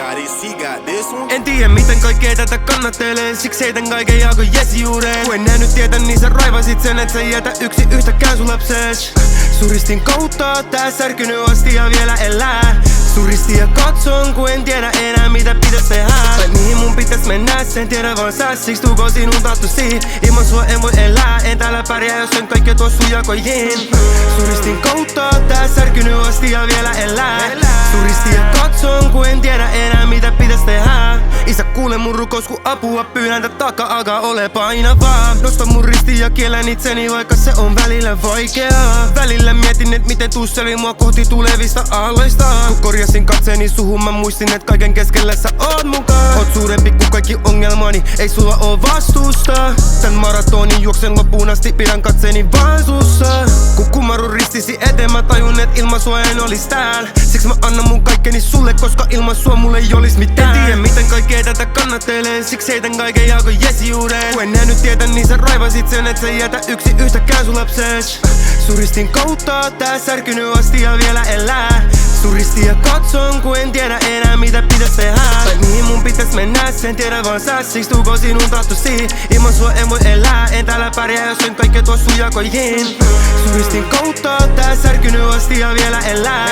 got it, she got this one. En tiedä miten kaikkea tätä kannattelee, siksi heitän kaiken jaako Jesi juureen. Kun en nähnyt tietä, niin sä raivasit sen, et sä jätä yksi yhtäkään sun lapses. Suristin kautta, tää särkynyt asti ja vielä elää. Suristin ja katson, kun en tiedä enää mitä pitäis tehdä. Tai mihin mun pitäis mennä, sen tiedä vaan sä. Siksi tuuko sinun tahtosi, ilman sua en voi elää. En täällä pärjää, jos en kaikkea tuo sun jakoihin. Suristin kautta, tää särkynyt asti ja vielä elää. Suristin ja katson, kun en tiedä enää mitä pitäis tehdä. Isä kuule mun rukous, kun apua pyydän, tää taakka alkaa ole painavaa. Nosta mun ristin ja kiellän itseni, vaikka se on välillä vaikeaa. Välillä mietin, et miten tusseli mua kohti tulevista aalloista. Kun korjasin katseeni suhun, mä muistin, et kaiken keskellä sä oot mukaan. Oot suurempi kuin kaikki ongelmani, ei sulla oo vastuusta. Tän maratonin juoksen loppuun asti, pidän katseeni vaan sussa. Kun kumarun ristisi eteen, mä tajun, et ilman sua en olis täällä. Siksi mä annan mun kaikkeni sulle, koska ilman sua mulle ei olis mitään. En tiedä miten kaikkea tätä kannattelee, siksi heitän kaiken jaako Jesi juureen. Kun en nähnyt tietä, niin sä raivasit sen, et sä jätä yksi yhtäkään sun lapses. Suristin kautta, tää särkynyt asti ja vielä elää. Suristin ja katson, kun en tiedä enää mitä pitäis tehdä. Tai mihin mun pitäis mennä, sen tiedä vaan sä. Siksi tuuko sinun tahtosi, ilman sua en voi elää. En täällä pärjää, jos en kaikkea tuo sun jakoihin. Suristin kautta, tää särkynyt asti ja vielä elää.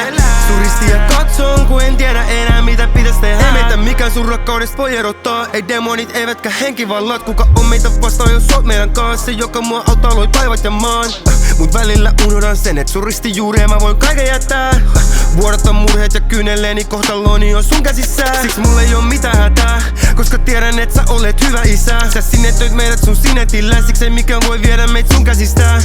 Suristin ja katson, kun en tiedä enää mitä pitäis tehdä. Ei meitä mikään sun rakkaudesta voi erottaa. Ei demonit eivätkä henkivallat. Kuka on meitä vastaan, jos oot meidän kanssa. Se joka mua auttaa loi taivat ja maan. Mut välillä unohdan sen, et sun ristin juureen mä voin kaiken jättää. Vuodatan murheet ja kyynelleeni kohtaloni on sun käsissä. Siksi mulla ei oo mitään hätää, koska tiedän et sä olet hyvä isä. Sä sinetöit meidät sun sinetillä, siksi ei mikään voi viedä meit sun käsistä.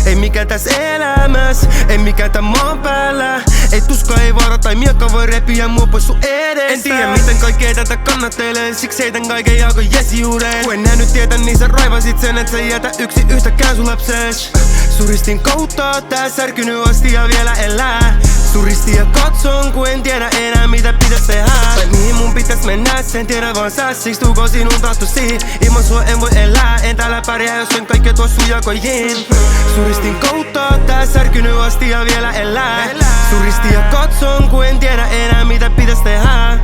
Ei mikään täs elämäs, ei mikään tän maan päällä. Ei tuska, ei vaara tai miekka voi repiä mua pois sun edestä. En tiedä miten kaikkea tätä kannattelee, siksi heitän kaiken jaako Jesi juureen. Kun en nähnyt tietä, niin sä raivasit sen, et sä jätä yksi yhtäkään sun lapses. Suristin kautta, tää särkynyt asti ja vielä elää. Suristin ja katson, kun en tiedä enää mitä pitäis tehdä. Tai mihin mun pitäis mennä, sen tiedä vaan sä. Siksi tuuko sinun tahtosi, ilman sua en voi elää. En täällä pärjää, jos en kaikkea tuo sun jakoihin. Suristin kautta, tää särkynyt asti ja vielä elää. Suristin ja katson, kun en tiedä enää mitä pitäis tehdä.